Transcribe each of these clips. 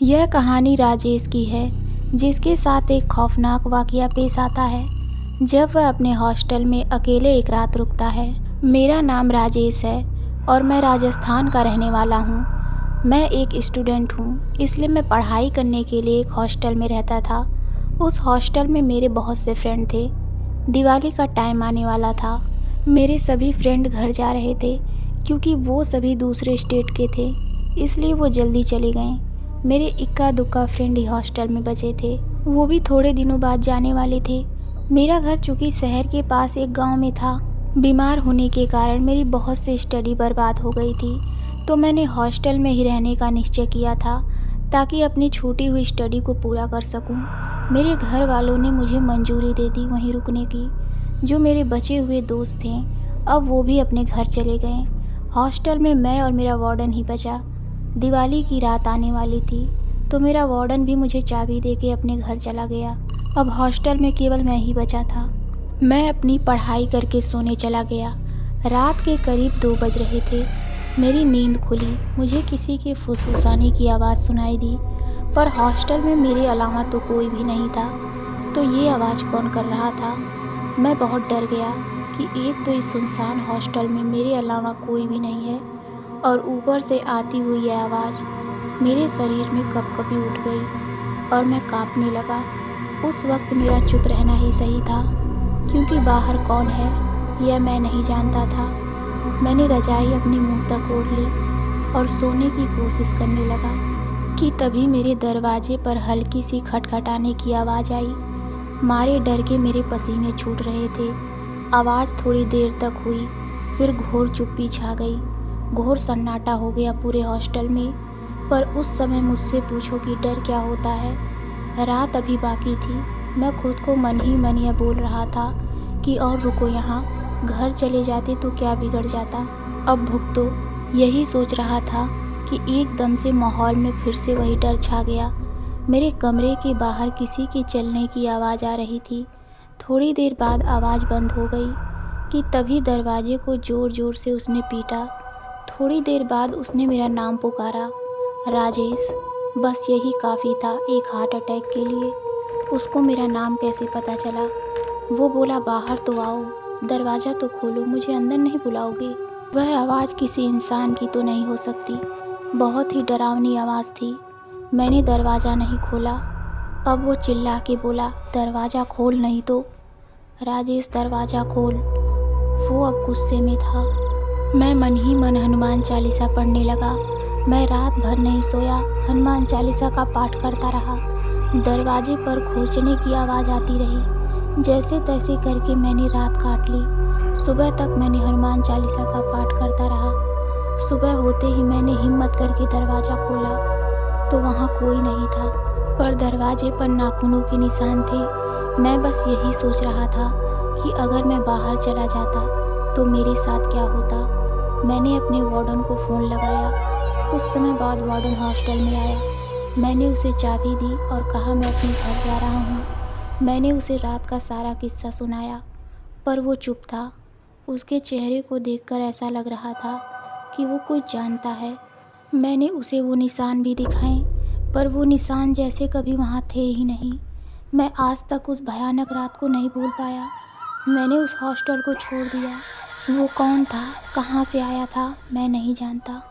यह कहानी राजेश की है, जिसके साथ एक खौफनाक वाकया पेश आता है जब वह अपने हॉस्टल में अकेले एक रात रुकता है। मेरा नाम राजेश है और मैं राजस्थान का रहने वाला हूँ। मैं एक स्टूडेंट हूँ, इसलिए मैं पढ़ाई करने के लिए एक हॉस्टल में रहता था। उस हॉस्टल में मेरे बहुत से फ्रेंड थे। दिवाली का टाइम आने वाला था। मेरे सभी फ्रेंड घर जा रहे थे क्योंकि वो सभी दूसरे स्टेट के थे, इसलिए वो जल्दी चले गए। मेरे इक्का दुक्का फ्रेंड ही हॉस्टल में बचे थे, वो भी थोड़े दिनों बाद जाने वाले थे। मेरा घर चूँकि शहर के पास एक गांव में था, बीमार होने के कारण मेरी बहुत सी स्टडी बर्बाद हो गई थी, तो मैंने हॉस्टल में ही रहने का निश्चय किया था ताकि अपनी छूटी हुई स्टडी को पूरा कर सकूं। मेरे घर वालों ने मुझे मंजूरी दे दी वहीं रुकने की। जो मेरे बचे हुए दोस्त थे अब वो भी अपने घर चले गए। हॉस्टल में मैं और मेरा वार्डन ही बचा। दिवाली की रात आने वाली थी, तो मेरा वार्डन भी मुझे चाबी देके अपने घर चला गया। अब हॉस्टल में केवल मैं ही बचा था। मैं अपनी पढ़ाई करके सोने चला गया। रात के करीब 2 बज रहे थे। मेरी नींद खुली, मुझे किसी के फुसफुसाने की आवाज़ सुनाई दी, पर हॉस्टल में मेरे अलावा तो कोई भी नहीं था। तो ये आवाज़ कौन कर रहा था? मैं बहुत डर गया कि एक तो इस सुनसान हॉस्टल में मेरे अलावा कोई भी नहीं है, और ऊपर से आती हुई यह आवाज़ मेरे शरीर में कँपकँपी उठ गई और मैं काँपने लगा। उस वक्त मेरा चुप रहना ही सही था, क्योंकि बाहर कौन है यह मैं नहीं जानता था। मैंने रजाई अपने मुंह तक ओढ़ ली और सोने की कोशिश करने लगा कि तभी मेरे दरवाजे पर हल्की सी खटखटाने की आवाज़ आई। मारे डर के मेरे पसीने छूट रहे थे। आवाज़ थोड़ी देर तक हुई, फिर घोर चुप्पी छा गई। घोर सन्नाटा हो गया पूरे हॉस्टल में। पर उस समय मुझसे पूछो कि डर क्या होता है। रात अभी बाकी थी। मैं खुद को मन ही मन यह बोल रहा था कि और रुको यहाँ, घर चले जाते तो क्या बिगड़ जाता, अब भुगतो। यही सोच रहा था कि एकदम से माहौल में फिर से वही डर छा गया। मेरे कमरे के बाहर किसी के चलने की आवाज़ आ रही थी। थोड़ी देर बाद आवाज़ बंद हो गई कि तभी दरवाजे को ज़ोर ज़ोर से उसने पीटा। थोड़ी देर बाद उसने मेरा नाम पुकारा, राजेश। बस यही काफ़ी था एक हार्ट अटैक के लिए। उसको मेरा नाम कैसे पता चला? वो बोला, बाहर तो आओ, दरवाज़ा तो खोलो, मुझे अंदर नहीं बुलाओगे? वह आवाज़ किसी इंसान की तो नहीं हो सकती। बहुत ही डरावनी आवाज़ थी। मैंने दरवाज़ा नहीं खोला। अब वो चिल्ला के बोला, दरवाज़ा खोल नहीं तो। राजेश दरवाज़ा खोल। वो अब गुस्से में था। मैं मन ही मन हनुमान चालीसा पढ़ने लगा। मैं रात भर नहीं सोया, हनुमान चालीसा का पाठ करता रहा। दरवाजे पर खुरचने की आवाज़ आती रही। जैसे तैसे करके मैंने रात काट ली। सुबह तक मैंने हनुमान चालीसा का पाठ करता रहा। सुबह होते ही मैंने हिम्मत करके दरवाज़ा खोला तो वहाँ कोई नहीं था, पर दरवाजे पर नाखूनों के निशान थे। मैं बस यही सोच रहा था कि अगर मैं बाहर चला जाता तो मेरे साथ क्या होता। मैंने अपने वार्डन को फ़ोन लगाया। कुछ समय बाद वार्डन हॉस्टल में आया। मैंने उसे चाबी दी और कहा मैं अपने घर जा रहा हूँ। मैंने उसे रात का सारा किस्सा सुनाया, पर वो चुप था। उसके चेहरे को देखकर ऐसा लग रहा था कि वो कुछ जानता है। मैंने उसे वो निशान भी दिखाए, पर वो निशान जैसे कभी वहाँ थे ही नहीं। मैं आज तक उस भयानक रात को नहीं भूल पाया। मैंने उस हॉस्टल को छोड़ दिया। वो कौन था, कहाँ से आया था, मैं नहीं जानता।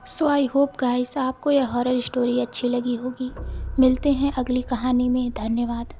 सो आई होप गाइस आपको यह हॉरर स्टोरी अच्छी लगी होगी। मिलते हैं अगली कहानी में। धन्यवाद।